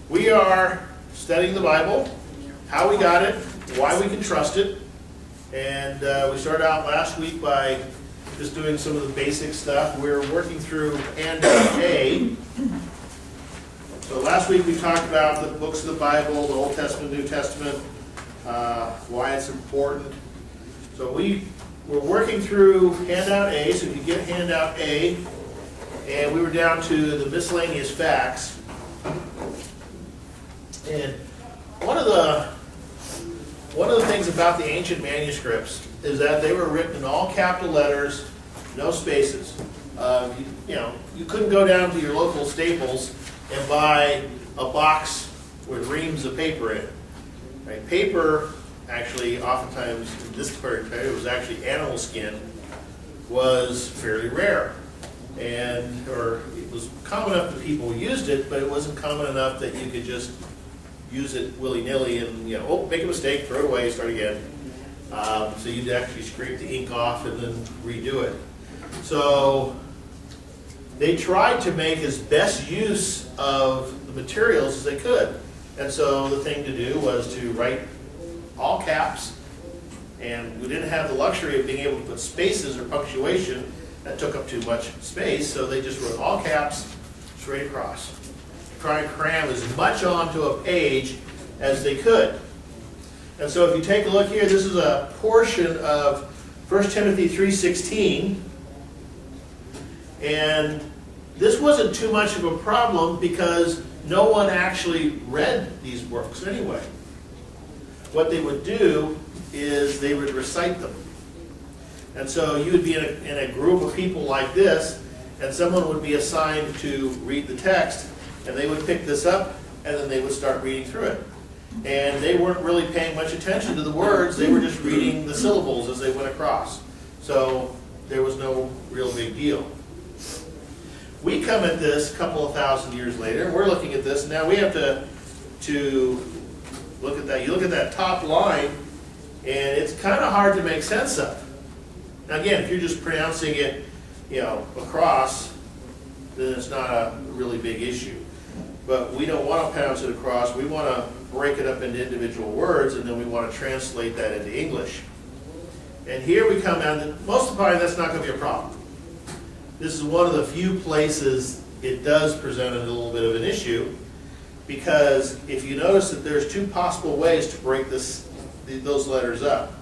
We are studying the Bible, how we got it, why we can trust it, and we started out last week by just doing some of the basic stuff. We're working through handout A. So last week we talked about the books of the Bible, the Old Testament, New Testament, why it's important. So we're working through handout A, so if you get handout A, and we were down to the miscellaneous facts. And one of the things about the ancient manuscripts is that they were written in all capital letters, no spaces. You couldn't go down to your local Staples and buy a box with reams of paper in it. Right? Paper, actually, oftentimes in this period, it was actually animal skin, was fairly rare. Or it was common enough that people used it, but it wasn't common enough that you could just use it willy-nilly and, make a mistake, throw it away, start again. So you'd actually scrape the ink off and then redo it. So they tried to make as best use of the materials as they could. And so the thing to do was to write all caps, and we didn't have the luxury of being able to put spaces or punctuation. That took up too much space, so they just wrote all caps straight across. Try and cram as much onto a page as they could. And so if you take a look here, this is a portion of 1 Timothy 3:16. And this wasn't too much of a problem because no one actually read these books anyway. What they would do is they would recite them. And so you would be in a group of people like this, and someone would be assigned to read the text, and they would pick this up, and then they would start reading through it. And they weren't really paying much attention to the words, they were just reading the syllables as they went across. So there was no real big deal. We come at this a couple of thousand years later, and we're looking at this, and now we have to look at that. You look at that top line, and it's kind of hard to make sense of. Now again, if you're just pronouncing it, across, then it's not a really big issue. But we don't want to pronounce it across. We want to break it up into individual words, and then we want to translate that into English. And here we come down, most of the time that's not going to be a problem. This is one of the few places it does present a little bit of an issue, because if you notice that there's two possible ways to break those letters up.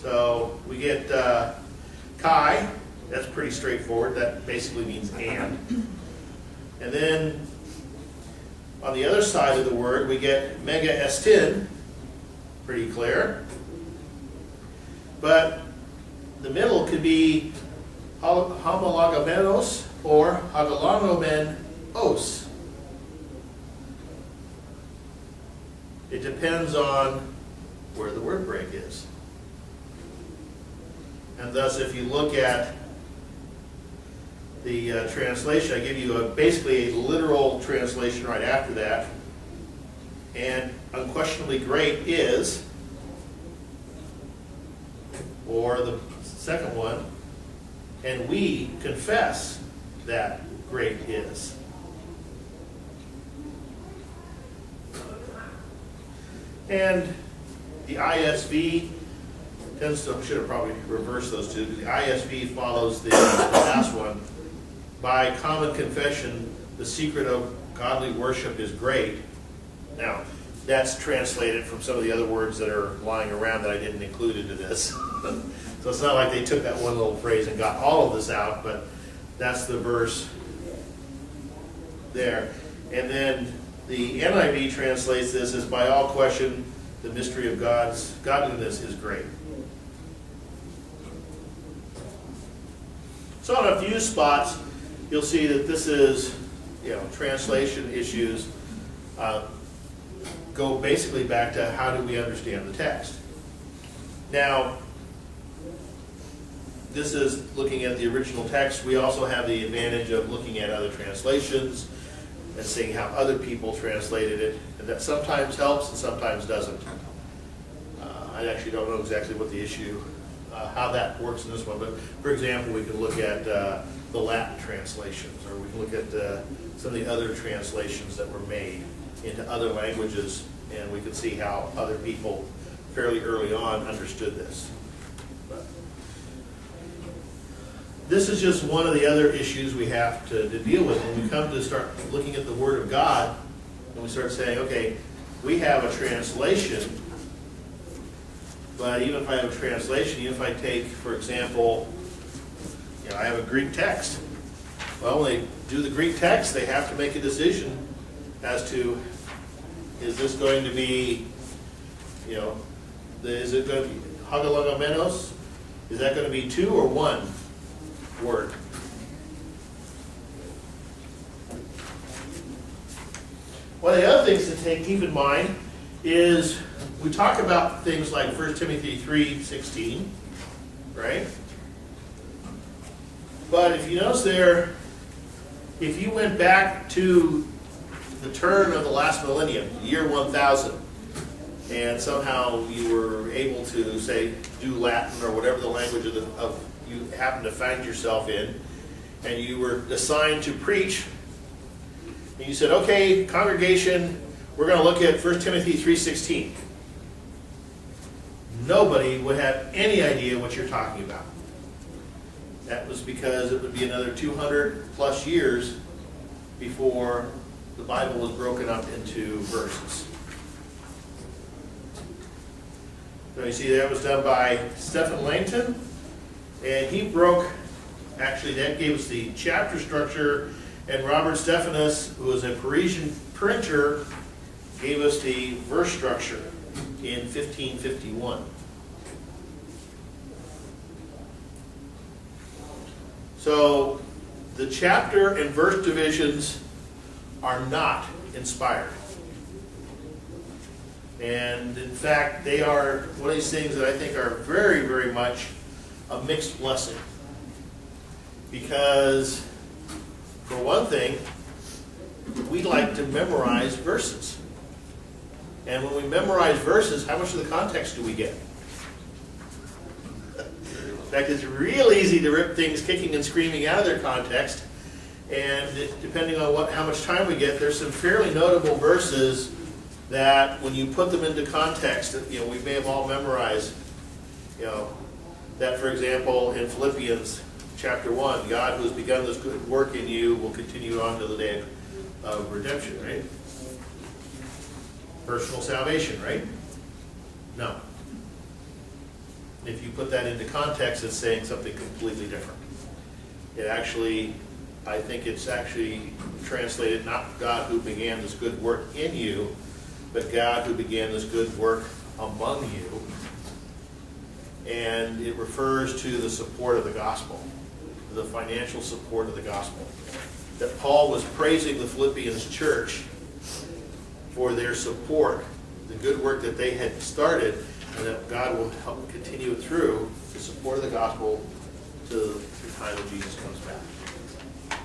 So we get chi, that's pretty straightforward, that basically means and. And then on the other side of the word we get mega estin, pretty clear. But the middle could be homologomenos or hagalonomenos. It depends on where the word break is. And thus, if you look at the translation, I give you basically a literal translation right after that. And unquestionably great is, or the second one, and we confess that great is. And the ISV tends to, should have probably reversed those two. The ISV follows the last one. By common confession, the secret of godly worship is great. Now, that's translated from some of the other words that are lying around that I didn't include into this. So it's not like they took that one little phrase and got all of this out, but that's the verse there. And then the NIV translates this as, by all question, the mystery of God's godliness is great. So in a few spots, you'll see that this is, translation issues go basically back to how do we understand the text. Now, this is looking at the original text. We also have the advantage of looking at other translations and seeing how other people translated it, and that sometimes helps and sometimes doesn't. I actually don't know exactly what the issue how that works in this one. But for example, we can look at the Latin translations, or we can look at some of the other translations that were made into other languages, and we can see how other people fairly early on understood this. But this is just one of the other issues we have to deal with when we come to start looking at the Word of God, and we start saying, okay, we have a translation, but even if I have a translation, even if I take, for example, I have a Greek text. Well, when they do the Greek text, they have to make a decision as to, is this going to be, is it going to be hagalagamenos? Is that going to be 2 or 1 word? One of the other things to keep in mind is we talk about things like 1 Timothy 3:16, right? But if you notice there, if you went back to the turn of the last millennium, year 1000, and somehow you were able to, say, do Latin or whatever the language of you happen to find yourself in, and you were assigned to preach, and you said, okay, congregation, we're going to look at 1 Timothy 3:16. Nobody would have any idea what you're talking about. That was because it would be another 200 plus years before the Bible was broken up into verses. So you see that was done by Stephen Langton, and he broke, actually that gave us the chapter structure, and Robert Stephanus, who was a Parisian printer, gave us the verse structure in 1551. So the chapter and verse divisions are not inspired. And in fact, they are one of these things that I think are very, very much a mixed blessing. Because, for one thing, we like to memorize verses. And when we memorize verses, how much of the context do we get? In fact, it's real easy to rip things kicking and screaming out of their context. And depending on how much time we get, there's some fairly notable verses that when you put them into context, we may have all memorized. That, for example, in Philippians chapter 1, God who has begun this good work in you will continue on to the day of redemption, right? Personal salvation, right? No. If you put that into context, it's saying something completely different. It actually, I think it's actually translated, not God who began this good work in you, but God who began this good work among you. And it refers to the support of the gospel, the financial support of the gospel. That Paul was praising the Philippians church for their support, the good work that they had started, and that God will help continue it through the support of the gospel to the time that Jesus comes back.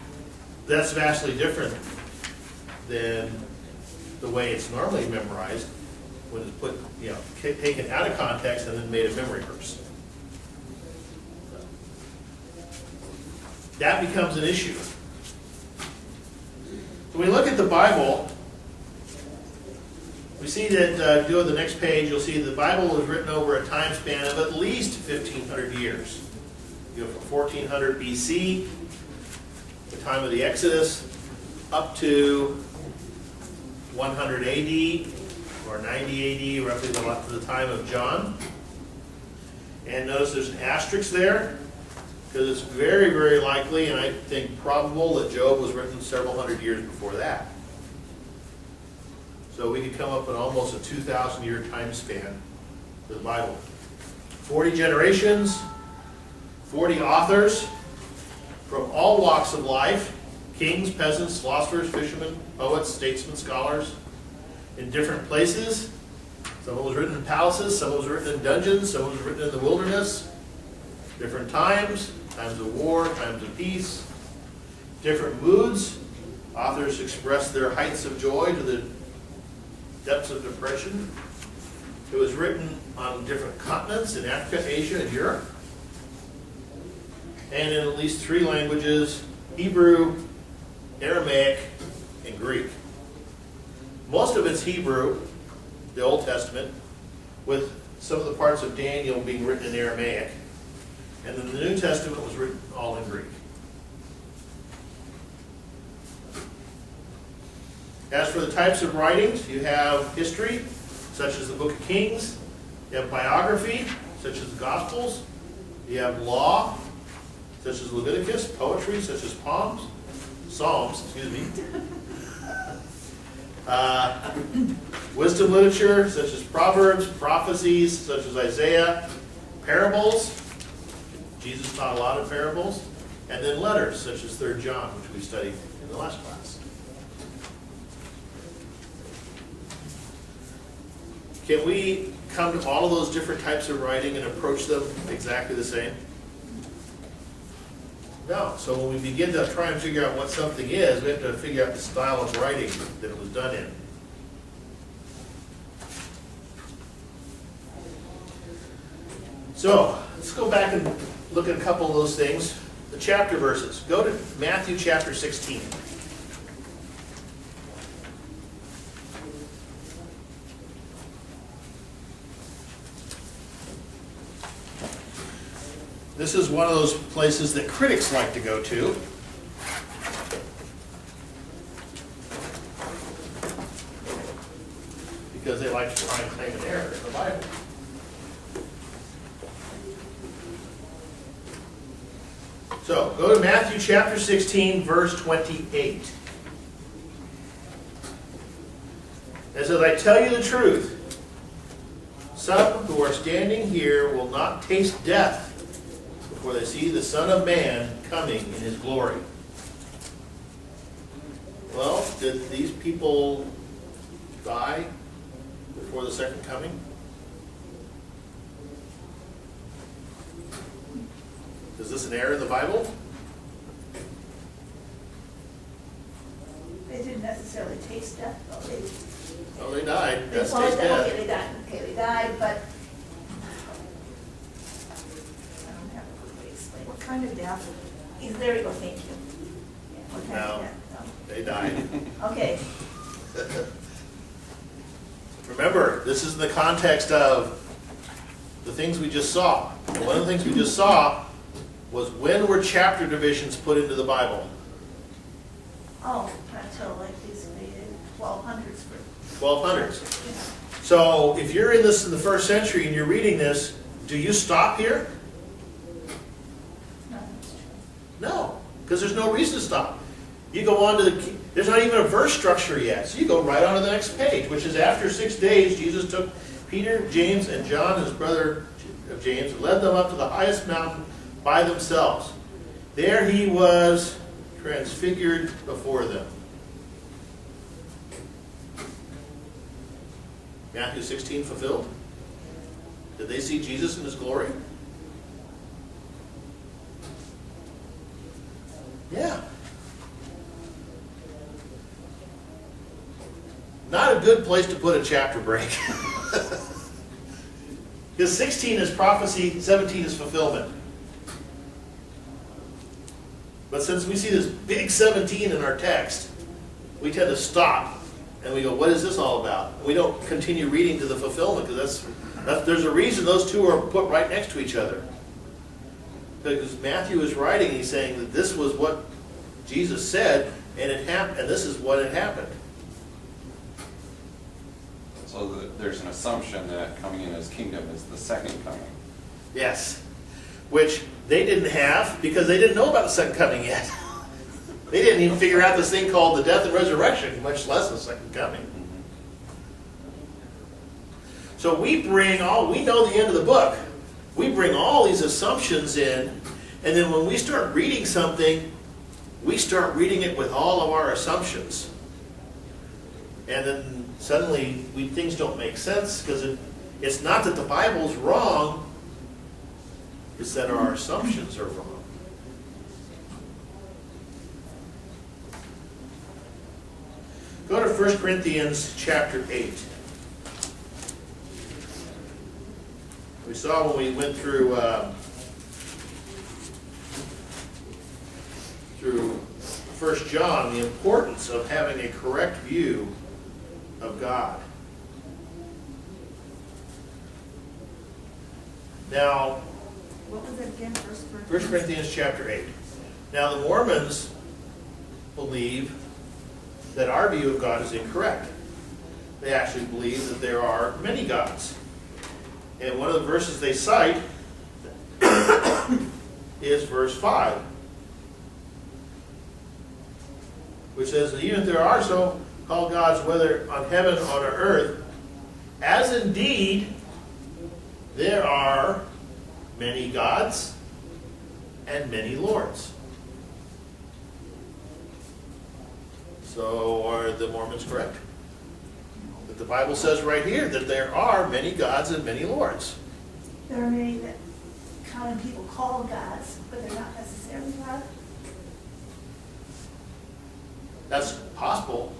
That's vastly different than the way it's normally memorized, when it's put, taken out of context and then made a memory verse. That becomes an issue. So when we look at the Bible, we see that, go to the next page, you'll see the Bible was written over a time span of at least 1,500 years. You go from 1400 BC, the time of the Exodus, up to 100 AD, or 90 AD, roughly the time of John. And notice there's an asterisk there, because it's very, very likely, and I think probable, that Job was written several hundred years before that. So we could come up with almost a 2,000-year time span for the Bible. 40 generations, 40 authors from all walks of life, kings, peasants, philosophers, fishermen, poets, statesmen, scholars, in different places. Some of it was written in palaces, some of it was written in dungeons, some of it was written in the wilderness. Different times, times of war, times of peace, different moods. Authors express their heights of joy to the depths of depression. It was written on different continents, in Africa, Asia, and Europe. and in at least 3 languages: Hebrew, Aramaic, and Greek. Most of it's Hebrew, the Old Testament, with some of the parts of Daniel being written in Aramaic. And then the New Testament was written all in Greek. As for the types of writings, you have history, such as the Book of Kings. You have biography, such as the Gospels. You have law, such as Leviticus. Poetry, such as Psalms, excuse me. Wisdom literature, such as Proverbs. Prophecies, such as Isaiah. Parables. Jesus taught a lot of parables. And then letters, such as 3 John, which we studied in the last class. Can we come to all of those different types of writing and approach them exactly the same? No. So when we begin to try and figure out what something is, we have to figure out the style of writing that it was done in. So let's go back and look at a couple of those things. The chapter verses. Go to Matthew chapter 16. This is one of those places that critics like to go to. Because they like to try and claim an error in the Bible. So, go to Matthew chapter 16, verse 28. It says, I tell you the truth, some who are standing here will not taste death before they see the Son of Man coming in his glory. Well, did these people die before the second coming? Is this an error in the Bible? They didn't necessarily taste death, though. Oh, they died. That's Well, taste death. okay, they died. Okay, they died, but I don't have a good way to explain. What kind of death? There you go, thank you. Yeah, what kind of No. death? They died. No. Okay. Remember, this is in the context of the things we just saw. And one of the things we just saw was, when were chapter divisions put into the Bible? Oh, until like these 1200s. 1200s. Yeah. So if you're in this in the first century and you're reading this, do you stop here? No, that's true. No, because there's no reason to stop. You go on to there's not even a verse structure yet. So you go right on to the next page, which is after 6 days, Jesus took Peter, James, and John, his brother of James, and led them up to the highest mountain by themselves. There he was transfigured before them. Matthew 16 fulfilled? Did they see Jesus in his glory? Yeah. Not a good place to put a chapter break. Because 16 is prophecy, 17 is fulfillment. But since we see this big 17 in our text, we tend to stop and we go, what is this all about? We don't continue reading to the fulfillment, because there's a reason those two are put right next to each other. Because Matthew is writing, he's saying that this was what Jesus said, and it happened, and this is what had happened. So there's an assumption that coming in his kingdom is the second coming. Yes. Which they didn't have, because they didn't know about the second coming yet. They didn't even figure out this thing called the death and resurrection, much less the second coming. So we know the end of the book. We bring all these assumptions in, and then when we start reading something, we start reading it with all of our assumptions. And then suddenly things don't make sense, because it's not that the Bible's wrong, it's that our assumptions are wrong. Go to 1 Corinthians chapter 8. We saw when we went through through 1 John the importance of having a correct view of God. Now, What was it again, 1 Corinthians chapter 8. Now the Mormons believe that our view of God is incorrect. They actually believe that there are many gods. And one of the verses they cite is verse 5, which says that even if there are so-called gods, whether on heaven or on earth, as indeed there are many gods and many lords. So are the Mormons correct? But the Bible says right here that there are many gods and many lords. There are many that common people call gods, but they're not necessarily God. That's possible,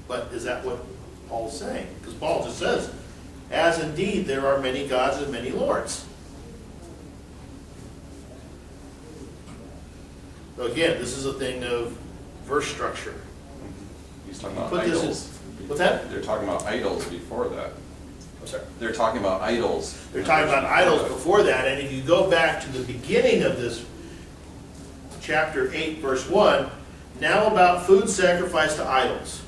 but is that what Paul's saying? Because Paul just says, as indeed there are many gods and many lords. So again, this is a thing of verse structure. He's talking about Put this idols. What's that? They're talking about idols before that. I'm sorry. They're talking about idols. They're talking about idols before that, and if you go back to the beginning of this chapter 8, verse 1, now about food sacrificed to idols.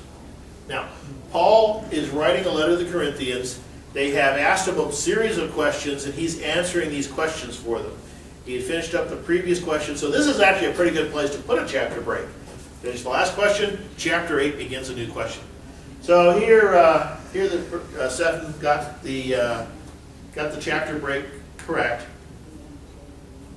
Now, Paul is writing a letter to the Corinthians. They have asked him a series of questions, and he's answering these questions for them. He had finished up the previous question, so this is actually a pretty good place to put a chapter break. Finish the last question, chapter 8 begins a new question. So here the Stephen got the chapter break correct.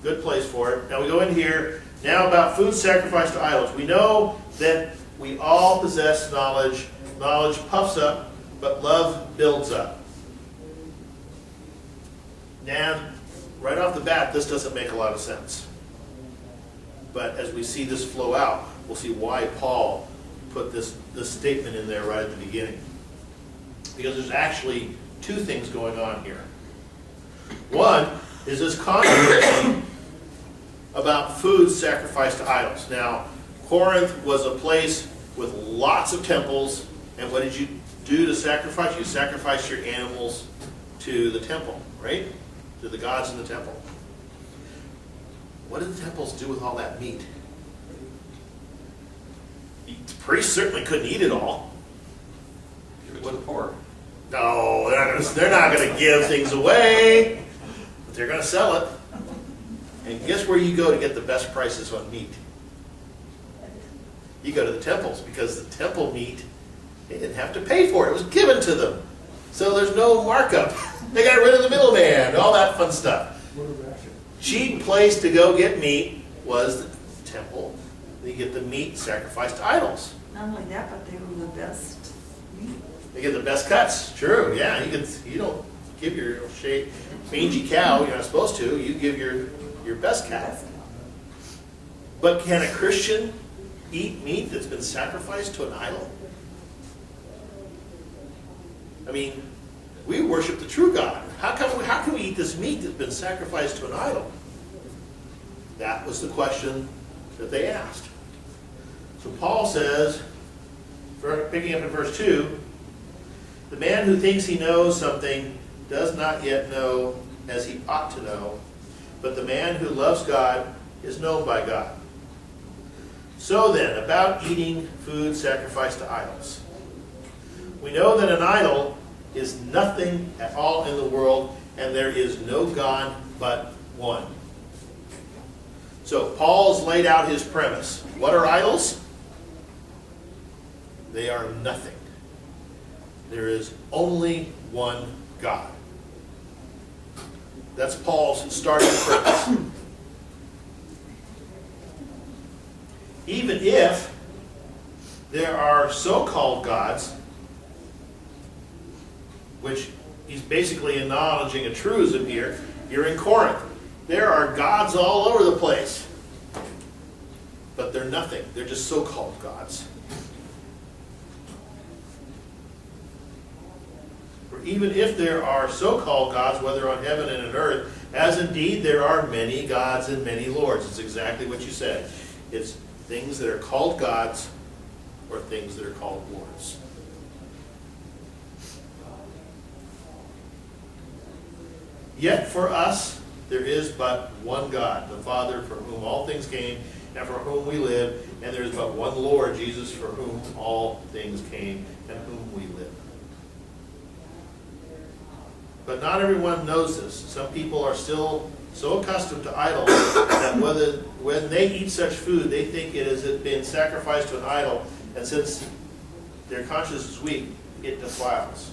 Good place for it. Now we go in here. Now about food sacrificed to idols. We know that we all possess knowledge. Knowledge puffs up, but love builds up. Now, right off the bat, this doesn't make a lot of sense. But as we see this flow out, we'll see why Paul put this statement in there right at the beginning. Because there's actually two things going on here. One is this controversy about food sacrificed to idols. Now, Corinth was a place with lots of temples, and what did you do to sacrifice? You sacrificed your animals to the temple, right? To the gods in the temple. What did the temples do with all that meat? The priests certainly couldn't eat it all. Give it to the poor. No, they're not going to give things away, but they're going to sell it. And guess where you go to get the best prices on meat? You go to the temples, because the temple meat, they didn't have to pay for it. It was given to them. So there's no markup. They got rid of the middleman, all that fun stuff. Cheap place to go get meat was the temple. You get the meat sacrificed to idols. Not only that, but they were the best meat. They get the best cuts. True, yeah. You don't give your mangy cow, you're not supposed to. You give your best cow. But can a Christian eat meat that's been sacrificed to an idol? I mean, we worship the true God. How can we eat this meat that's been sacrificed to an idol? That was the question that they asked. So Paul says, picking up in verse 2, the man who thinks he knows something does not yet know as he ought to know, but the man who loves God is known by God. So then, about eating food sacrificed to idols. We know that an idol is nothing at all in the world, and there is no God but one. So Paul's laid out his premise. What are idols? They are nothing. There is only one God. That's Paul's starting premise. Even if there are so-called gods, which he's basically acknowledging a truism here, you're in Corinth. There are gods all over the place. But they're nothing. They're just so-called gods. For even if there are so-called gods, whether on heaven and on earth, as indeed there are many gods and many lords. It's exactly what you said. It's things that are called gods or things that are called lords. Yet for us, there is but one God, the Father, from whom all things came, and for whom we live, and there is but one Lord, Jesus, for whom all things came, and whom we live. But not everyone knows this. Some people are still so accustomed to idols that when they eat such food, they think it has been sacrificed to an idol, and since their conscience is weak, it defiles.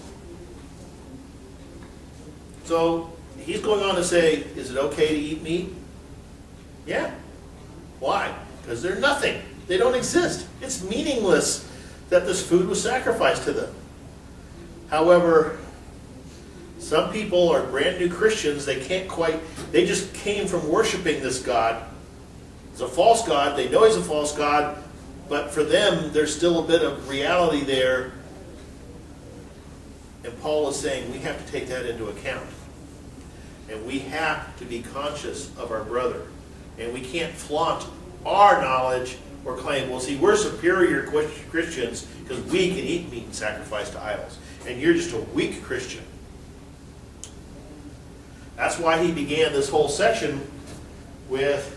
So he's going on to say, is it okay to eat meat? Yeah. Why? Because they're nothing. They don't exist. It's meaningless that this food was sacrificed to them. However, some people are brand new Christians. They just came from worshiping this God. It's a false God. They know he's a false God. But for them, there's still a bit of reality there. And Paul is saying we have to take that into account. And we have to be conscious of our brother. And we can't flaunt our knowledge or claim, well, see, we're superior Christians because we can eat meat and sacrifice to idols. And you're just a weak Christian. That's why he began this whole section with,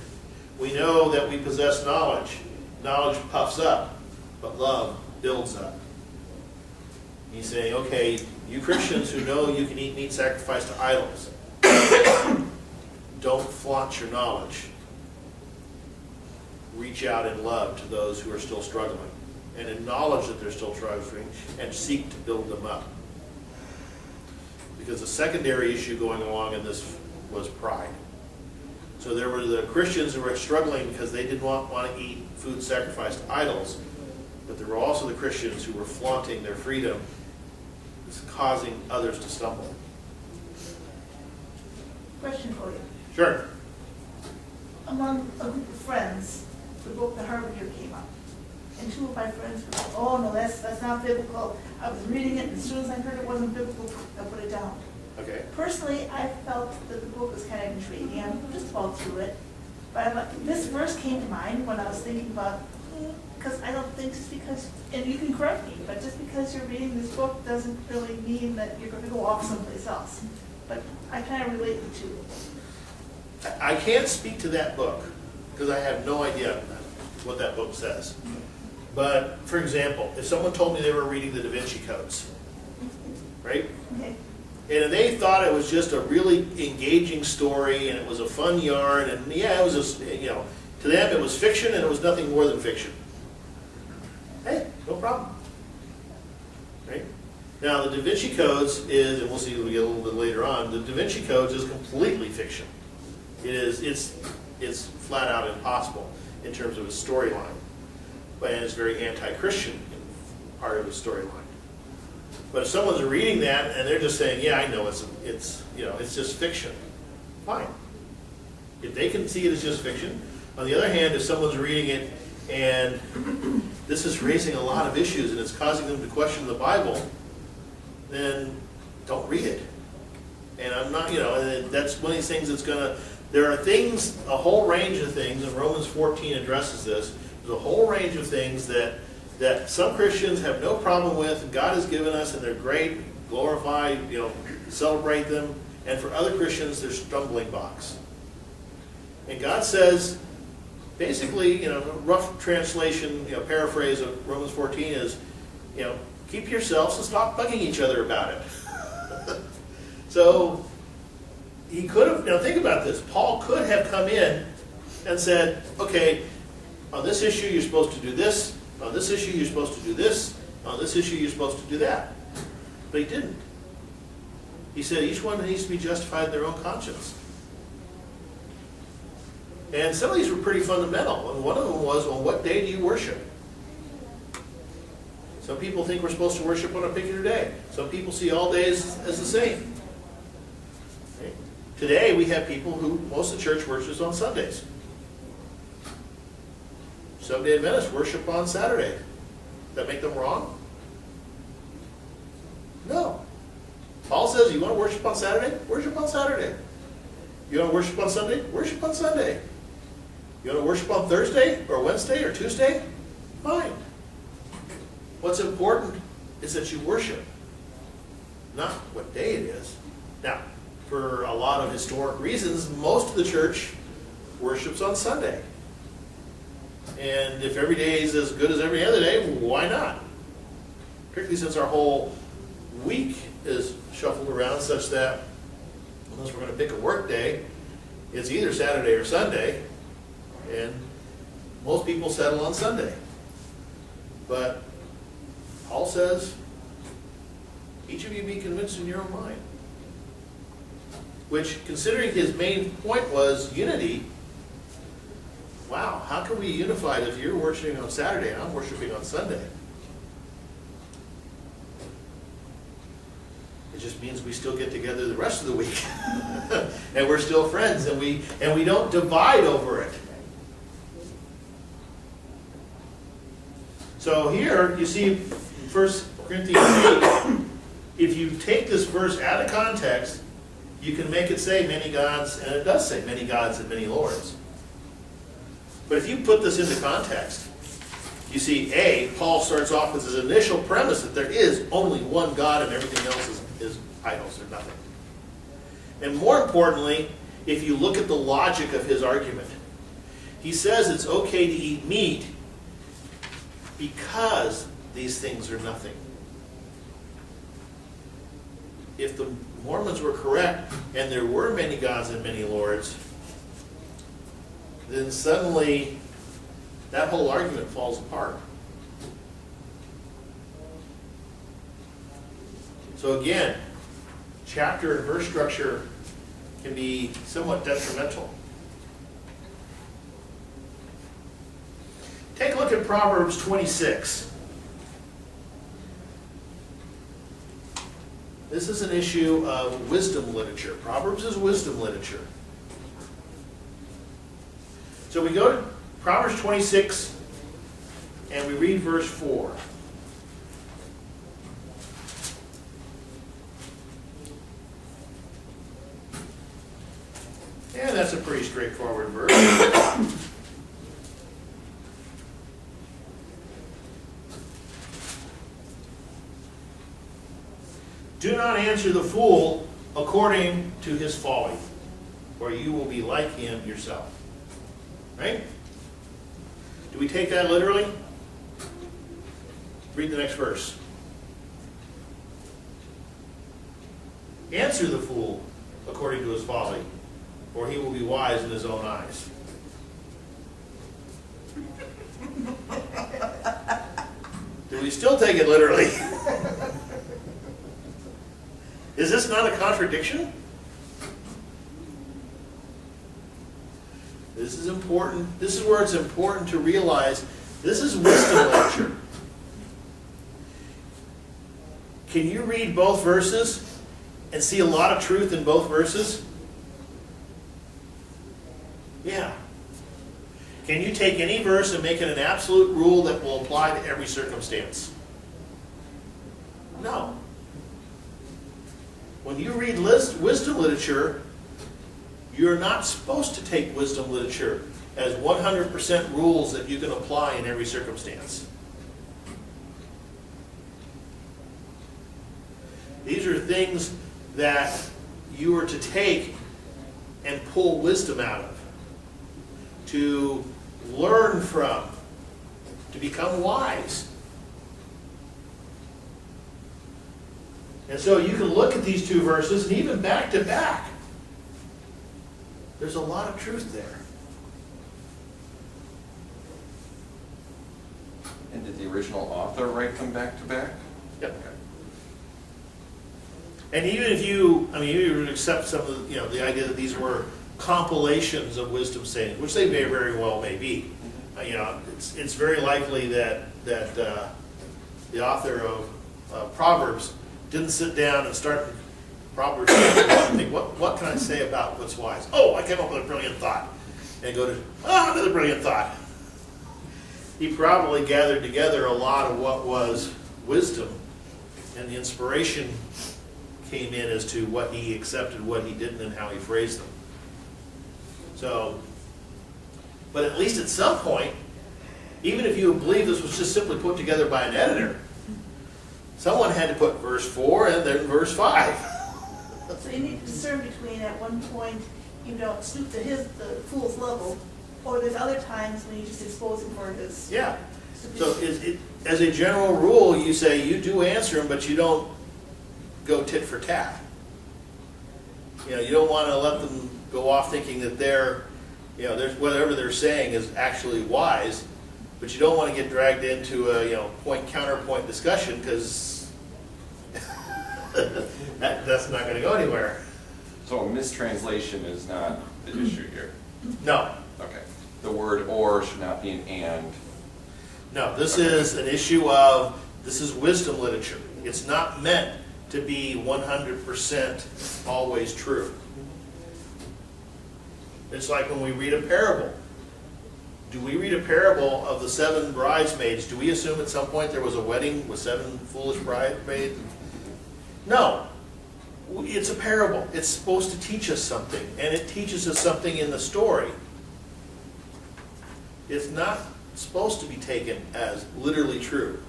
we know that we possess knowledge. Knowledge puffs up, but love builds up. He's saying, okay, you Christians who know you can eat meat sacrificed to idols, don't flaunt your knowledge. Reach out in love to those who are still struggling, and acknowledge that they're still struggling, and seek to build them up. Because the secondary issue going along in this was pride. So there were the Christians who were struggling because they didn't want to eat food sacrificed to idols, but there were also the Christians who were flaunting their freedom, causing others to stumble. Question for you. Sure. Among a group of friends, the book The Harvard Year came up. And two of my friends were like, oh no, that's not biblical. I was reading it, and as soon as I heard it wasn't biblical, I put it down. Okay. Personally, I felt that the book was kind of intriguing. I'm just about through it. But I'm like, this verse came to mind when I was thinking about, because I don't think just because, and you can correct me, but just because you're reading this book doesn't really mean that you're going to go off someplace else. But I kind of relate the two. I can't speak to that book because I have no idea what that book says. But, for example, if someone told me they were reading the Da Vinci Codes, right? Okay. And they thought it was just a really engaging story and it was a fun yarn, and yeah, it was just, to them it was fiction and it was nothing more than fiction. Hey, no problem. Right? Now, the Da Vinci Codes is, and we'll see when we get a little bit later on, the Da Vinci Codes is completely fiction. It's flat out impossible in terms of its storyline. And it's very anti-Christian part of its storyline. But if someone's reading that and they're just saying, yeah, I know it's just fiction, fine. If they can see it as just fiction. On the other hand, if someone's reading it and this is raising a lot of issues and it's causing them to question the Bible, then don't read it. And I'm not, and that's one of these things that's there are things, a whole range of things, and Romans 14 addresses this. There's a whole range of things that some Christians have no problem with, and God has given us, and they're great, glorify, celebrate them. And for other Christians, they're stumbling blocks. And God says, basically, rough translation, paraphrase of Romans 14 is, keep yourselves and stop bugging each other about it. So he could have, think about this. Paul could have come in and said, okay, on this issue you're supposed to do this, on this issue you're supposed to do this, on this issue you're supposed to do that. But he didn't. He said each one needs to be justified in their own conscience. And some of these were pretty fundamental. And one of them was, on what day do you worship? Some people think we're supposed to worship on a particular day. Some people see all days as the same. Okay? Today we have people who, most of the church worships on Sundays. Seventh-day Adventists worship on Saturday. Does that make them wrong? No. Paul says, you want to worship on Saturday? Worship on Saturday. You want to worship on Sunday? Worship on Sunday. You You want to worship on Thursday or Wednesday or Tuesday? Fine. What's important is that you worship, not what day it is. Now, for a lot of historic reasons, most of the church worships on Sunday. And if every day is as good as every other day, why not? Particularly since our whole week is shuffled around such that, unless we're going to pick a work day, it's either Saturday or Sunday, and most people settle on Sunday. But Paul says, each of you be convinced in your own mind. Which, considering his main point was unity, wow, how can we be unified if you're worshiping on Saturday and I'm worshiping on Sunday? It just means we still get together the rest of the week. And we're still friends, and we don't divide over it. So here, you see, 1 Corinthians 8, if you take this verse out of context, you can make it say many gods, and it does say many gods and many lords. But if you put this into context, you see, Paul starts off with his initial premise that there is only one God and everything else is idols or nothing. And more importantly, if you look at the logic of his argument, he says it's okay to eat meat because these things are nothing. If the Mormons were correct and there were many gods and many lords, then suddenly that whole argument falls apart. So again, chapter and verse structure can be somewhat detrimental. Take a look at Proverbs 26. This is an issue of wisdom literature. Proverbs is wisdom literature. So we go to Proverbs 26 and we read verse 4. And that's a pretty straightforward verse. Do not answer the fool according to his folly, or you will be like him yourself. Right? Do we take that literally? Read the next verse. Answer the fool according to his folly, or he will be wise in his own eyes. Do we still take it literally? Is this not a contradiction? This is important. This is where it's important to realize this is wisdom literature. Can you read both verses and see a lot of truth in both verses? Yeah. Can you take any verse and make it an absolute rule that will apply to every circumstance? No. When you read wisdom literature, you're not supposed to take wisdom literature as 100% rules that you can apply in every circumstance. These are things that you are to take and pull wisdom out of, to learn from, to become wise. And so you can look at these two verses, and even back to back, there's a lot of truth there. And did the original author write them back to back? Yep. Okay. And even if you would accept some of the, the idea that these were compilations of wisdom sayings, which they very well may be. It's very likely that the author of Proverbs didn't sit down and start Proverbs and think, what can I say about what's wise? Oh, I came up with a brilliant thought. And go to, another brilliant thought. He probably gathered together a lot of what was wisdom, and the inspiration came in as to what he accepted, what he didn't, and how he phrased them. So, But at least at some point, even if you believe this was just simply put together by an editor, someone had to put verse 4 and then verse 5. So you need to discern between, at one point, you don't stoop to the fool's level, or there's other times when you just expose him for his Yeah. So stupidity. as a general rule, you say you do answer them, but you don't go tit for tat. You know, you don't want to let them go off thinking that they're, you know, whatever they're saying is actually wise, but you don't want to get dragged into a, you know, point-counterpoint discussion, because that's not going to go anywhere. So a mistranslation is not the issue here? No. Okay. The word "or" should not be an "and." No, this is an issue of, this is wisdom literature. It's not meant to be 100% always true. It's like when we read a parable. Do we read a parable of the 7 bridesmaids? Do we assume at some point there was a wedding with 7 foolish bridesmaids? No. It's a parable. It's supposed to teach us something, and it teaches us something in the story. It's not supposed to be taken as literally true.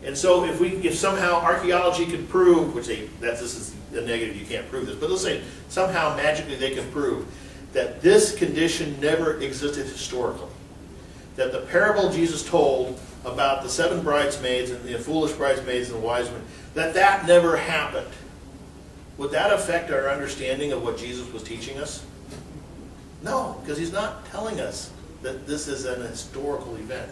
And so if somehow archaeology could prove, which this is a negative, you can't prove this, but let's say somehow magically they can prove that this condition never existed historically, that the parable Jesus told about the 7 bridesmaids and the foolish bridesmaids and the wise men, that never happened, would that affect our understanding of what Jesus was teaching us? No, because he's not telling us that this is an historical event.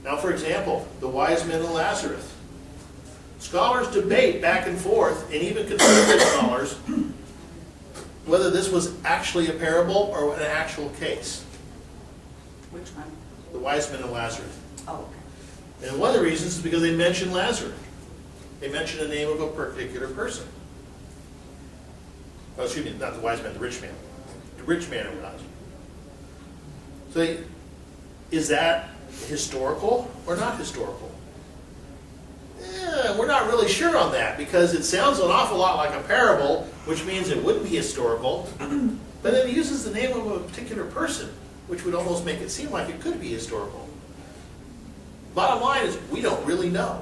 Now, for example, the wise men and Lazarus. Scholars debate back and forth, and even conservative scholars, whether this was actually a parable or an actual case. Which one? The wise men and Lazarus. Oh, okay. And one of the reasons is because they mention Lazarus. They mention the name of a particular person. Oh, excuse me, not the wise man, the rich man. The rich man and Lazarus. So, is that historical or not historical? We're not really sure on that, because it sounds an awful lot like a parable, which means it wouldn't be historical, but then it uses the name of a particular person, which would almost make it seem like it could be historical. Bottom line is, we don't really know.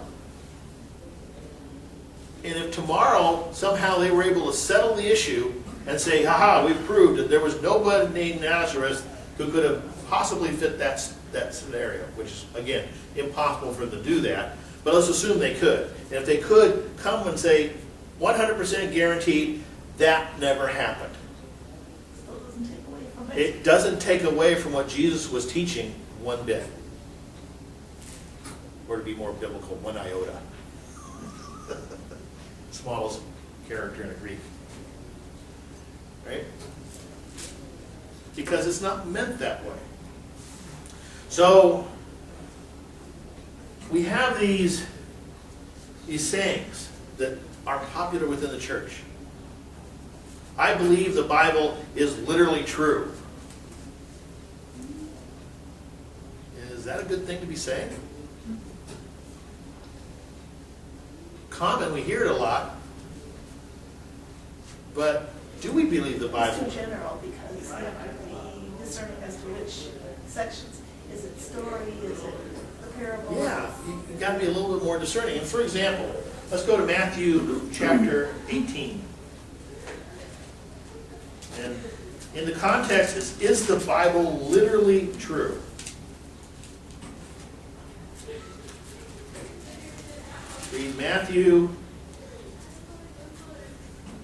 And if tomorrow somehow they were able to settle the issue and say, haha, we've proved that there was nobody named Nazareth who could have possibly fit that scenario, which is, again, impossible for them to do that. But let's assume they could. And if they could come and say, 100% guaranteed, that never happened. Still doesn't take away from it. It doesn't take away from what Jesus was teaching one bit. Or to be more biblical, one iota. Smallest character in a Greek. Right? Because it's not meant that way. So, we have these sayings that are popular within the church. I believe the Bible is literally true. Is that a good thing to be saying? Common, we hear it a lot. But do we believe the Bible? It's too general, because you have to be discerning as to which sections. Is it story? Is it the parable? Yeah, you've got to be a little bit more discerning. And for example, let's go to Matthew chapter 18. And in the context, is the Bible literally true? Read Matthew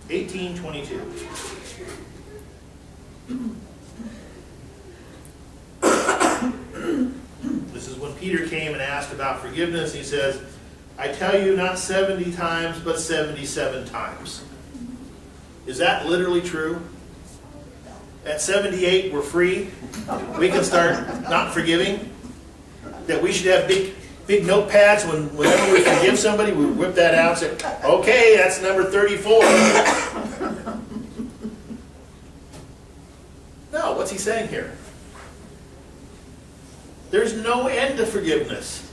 18:22. This is when Peter came and asked about forgiveness. He says, I tell you, not 70 times, but 77 times. Is that literally true? At 78, we're free. We can start not forgiving. That we should have big notepads whenever we forgive somebody, we whip that out and say, okay, that's number 34. No, what's he saying here? There's no end to forgiveness.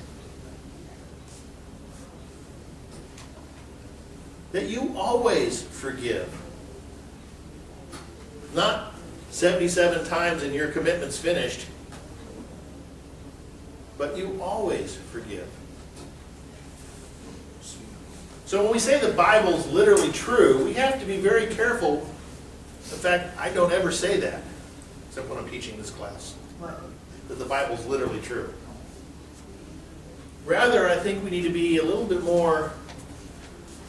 That you always forgive. Not 77 times and your commitment's finished, but you always forgive. So when we say the Bible's literally true, we have to be very careful. In fact, I don't ever say that, except when I'm teaching this class, that the Bible's literally true. Rather, I think we need to be a little bit more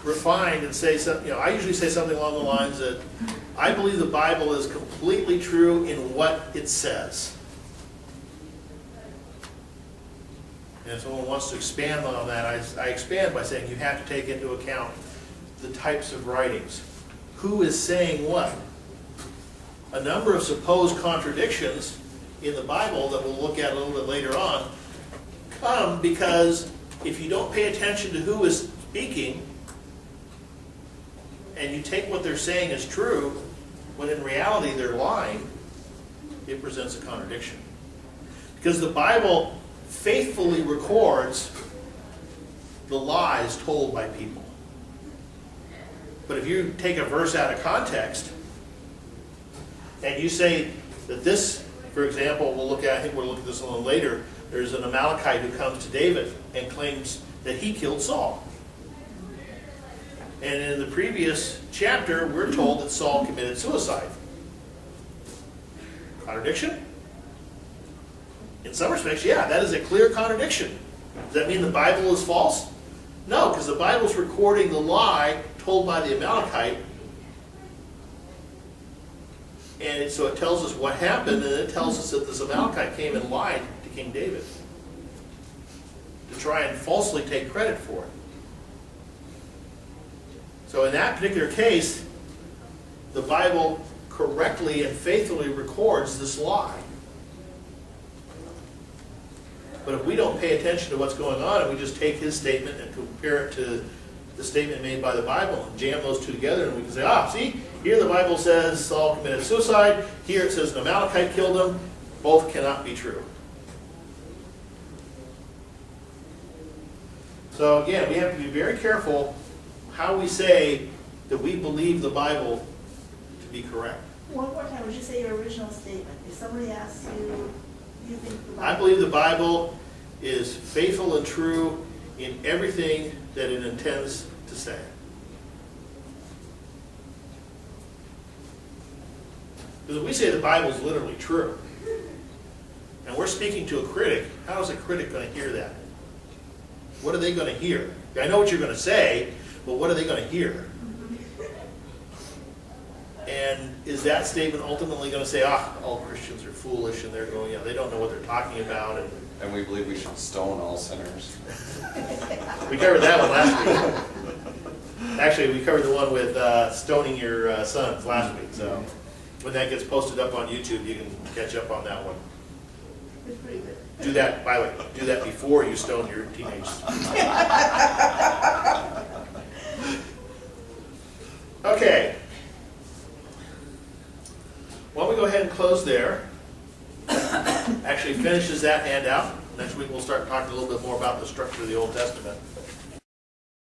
refined and say something, I usually say something along the lines that I believe the Bible is completely true in what it says. And if someone wants to expand on that, I expand by saying you have to take into account the types of writings. Who is saying what? A number of supposed contradictions in the Bible that we'll look at a little bit later on come because if you don't pay attention to who is speaking and you take what they're saying as true, when in reality they're lying, it presents a contradiction. Because the Bible faithfully records the lies told by people. But if you take a verse out of context and you say that this, for example, I think we'll look at this a little later, there's an Amalekite who comes to David and claims that he killed Saul. And in the previous chapter, we're told that Saul committed suicide. Contradiction? In some respects, yeah, that is a clear contradiction. Does that mean the Bible is false? No, because the Bible is recording the lie told by the Amalekite. And so it tells us what happened, and it tells us that this Amalekite came and lied to King David to try and falsely take credit for it. So in that particular case, the Bible correctly and faithfully records this lie. But if we don't pay attention to what's going on and we just take his statement and compare it to the statement made by the Bible and jam those two together, and we can say, see, here the Bible says Saul committed suicide, here it says an Amalekite killed him, both cannot be true. So again, we have to be very careful how we say that we believe the Bible to be correct. One more time, would you say your original statement? If somebody asks you, do you think the Bible... I believe the Bible is faithful and true in everything that it intends to say. Because if we say the Bible is literally true, and we're speaking to a critic, how is a critic going to hear that? What are they going to hear? I know what you're going to say, but what are they going to hear? And is that statement ultimately going to say, all Christians are foolish and they're going, they don't know what they're talking about? And we believe we should stone all sinners. We covered that one last week. Actually, we covered the one with stoning your sons last week. So when that gets posted up on YouTube, you can catch up on that one. It's pretty good. Do that, by the way, do that before you stone your teenagers. Okay. Why don't we go ahead and close there? Actually finishes that handout. Next week we'll start talking a little bit more about the structure of the Old Testament.